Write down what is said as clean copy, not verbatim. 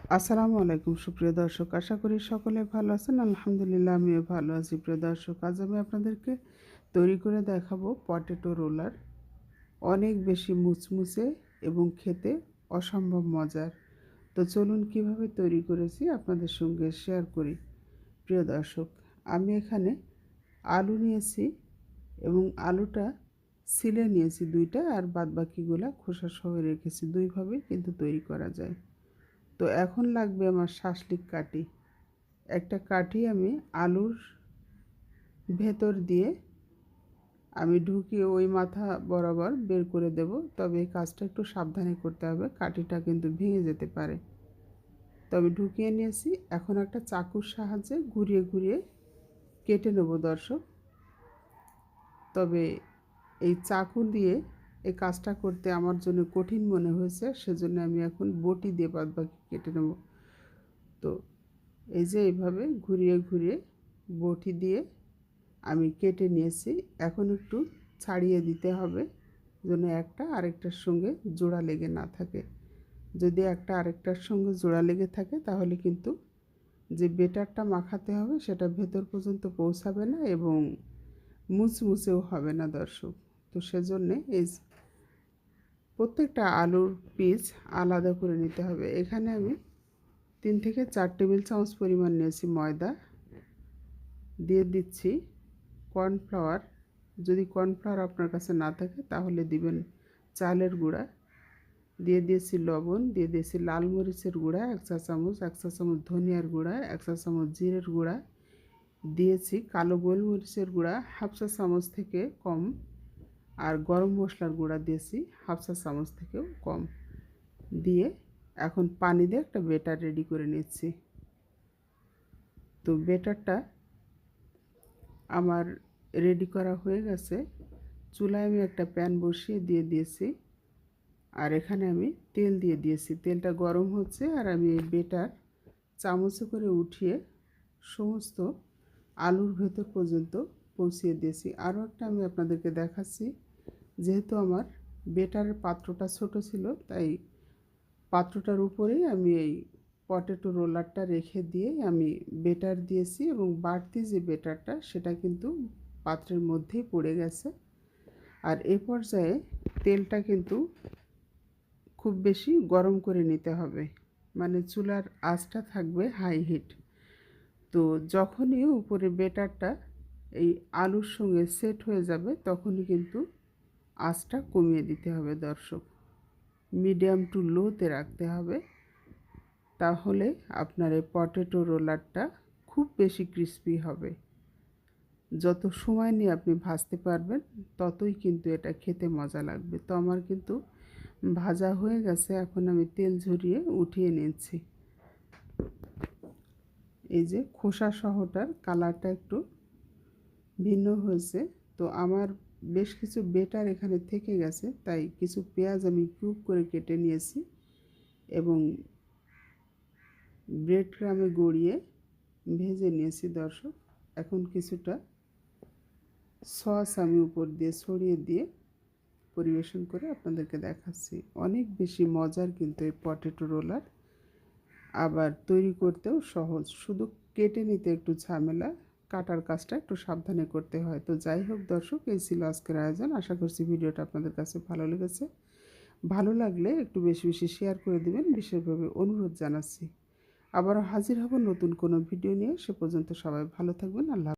আসসালামু আলাইকুম সুপ্রিয় দর্শক, আশা করি সকলে ভালো আছেন। আলহামদুলিল্লাহ আমিও ভালো আছি। প্রিয় দর্শক, আজ আমি আপনাদেরকে তৈরি করে দেখাবো পটেটো রোলার। অনেক বেশি মুচমুচে এবং খেতে অসম্ভব মজার। তো চলুন কিভাবে তৈরি করেছি আপনাদের সঙ্গে শেয়ার করি। প্রিয় দর্শক, আমি এখানে আলু নিয়েছি এবং আলুটা ছিলে নিয়েছি দুইটা, আর বাদবাকিগুলা খোসা সহ রেখেছি। দুইভাবেই কিন্তু তৈরি করা যায়। তো এখন লাগবে আমার শাসলিক কাঠি। একটা কাঠি আমি আলুর ভেতর দিয়ে আমি ঢুকিয়ে ওই মাথা বরাবর বের করে দেব। তবে এই কাজটা একটু সাবধানে করতে হবে, কাঠিটা কিন্তু ভেঙে যেতে পারে। তবে ঢুকিয়ে নিয়েছি। এখন একটা চাকুর সাহায্যে ঘুরিয়ে ঘুরিয়ে কেটে নেব দর্শক। তবে এই চাকু দিয়ে এই কাজটা করতে আমার জন্য কঠিন মনে হয়েছে, সেজন্য আমি এখন বটি দিয়ে বাদবাকি কেটে নেব। তো এই যে এইভাবে ঘুরিয়ে ঘুরিয়ে বটি দিয়ে আমি কেটে নিয়েছি। এখন একটু ছাড়িয়ে দিতে হবে যেন একটা আরেকটার সঙ্গে জোড়া লেগে না থাকে। যদি একটা আরেকটার সঙ্গে জোড়া লেগে থাকে তাহলে কিন্তু যে বেটারটা মাখাতে হবে সেটা ভেতর পর্যন্ত পৌঁছাবে না এবং মুচমুচেও হবে না দর্শক। তো সেজন্যে এই প্রত্যেকটা আলুর পিস আলাদা করে নিতে হবে। এখানে আমি 3 থেকে 4 টেবিল চামচ পরিমাণ নিয়েছি ময়দা, দিয়ে দিচ্ছি কর্নফ্লাওয়ার। যদি কর্নফ্লাওয়ার আপনার কাছে না থাকে তাহলে দিবেন চালের গুঁড়া। দিয়ে দিয়েছি লবণ, দিয়ে দিয়েছি লাল মরিচের গুঁড়া 1 চা চামচ, 1 চা চামচ ধনিয়ার গুঁড়া, 1 চা চামচ জিরের গুঁড়া, দিয়েছি কালো গোলমরিচের গুঁড়া 1/2 চা চামচ থেকে কম, আর গরম মশলার গুঁড়া দিয়েছি 1/2 চা চামচ থেকেও কম। দিয়ে এখন পানি দিয়ে একটা বেটার রেডি করে নিচ্ছি। তো বেটারটা আমার রেডি করা হয়ে গেছে। চুলায় আমি একটা প্যান বসিয়ে দিয়ে দিয়েছি, আর এখানে আমি তেল দিয়ে দিয়েছি। তেলটা গরম হচ্ছে আর আমি এই বেটার চামচে করে উঠিয়ে সমস্ত আলুর ভেতর পর্যন্ত পৌঁছিয়ে দিয়েছি। আরও একটা আমি আপনাদেরকে দেখাচ্ছি। যেহেতু আমার বেটারের পাত্রটা ছোট ছিল, তাই পাত্রটার উপরেই আমি এই পটেটো রোলারটা রেখে দিয়ে আমি বেটার দিয়েছি এবং বাড়তি যে বেটারটা সেটা কিন্তু পাত্রের মধ্যেই পড়ে গেছে। আর এ পর্যায়ে তেলটা কিন্তু খুব বেশি গরম করে নিতে হবে, মানে চুলার আঁচটা থাকবে হাই হিট। তো যখনই উপরে বেটারটা এই আলুর সঙ্গে সেট হয়ে যাবে তখনই কিন্তু আঁচটা কমিয়ে দিতে হবে দর্শক। মিডিয়াম টু লোতে রাখতে হবে, তাহলে আপনার এই পটেটো রোলারটা খুব বেশি ক্রিস্পি হবে। যত সময় নিয়ে আপনি ভাজতে পারবেন ততই কিন্তু এটা খেতে মজা লাগবে। তো আমার কিন্তু ভাজা হয়ে গেছে, এখন আমি তেল ঝরিয়ে উঠিয়ে নিচ্ছি। এই যে খোসা সহটার কালারটা একটু ভিন্ন হয়েছে। তো আমার বেশ কিছু বেটার এখানে থেকে গেছে, তাই কিছু পেঁয়াজ আমি কিউব করে কেটে নিয়েছি এবং ব্রেড ক্রামে গড়িয়ে ভেজে নিয়েছি দর্শক। এখন কিছুটা সস আমি উপর দিয়ে ছড়িয়ে দিয়ে পরিবেশন করে আপনাদেরকে দেখাচ্ছি। অনেক বেশি মজার কিন্তু এই পটেটো রোলার, আবার তৈরি করতেও সহজ, শুধু কেটে নিতে একটু ঝামেলা, কাটার কাজটা একটু সাবধানে করতে হয়। তো যাই হোক দর্শক, এই ছিল আজকের আয়োজন। আশা করছি ভিডিওটা আপনাদের কাছে ভালো লেগেছে। ভালো লাগলে একটু বেশি বেশি শেয়ার করে দেবেন, বিশেষভাবে অনুরোধ জানাচ্ছি। আবারও হাজির হব নতুন কোনো ভিডিও নিয়ে। সে পর্যন্ত সবাই ভালো থাকবেন। আল্লাহ।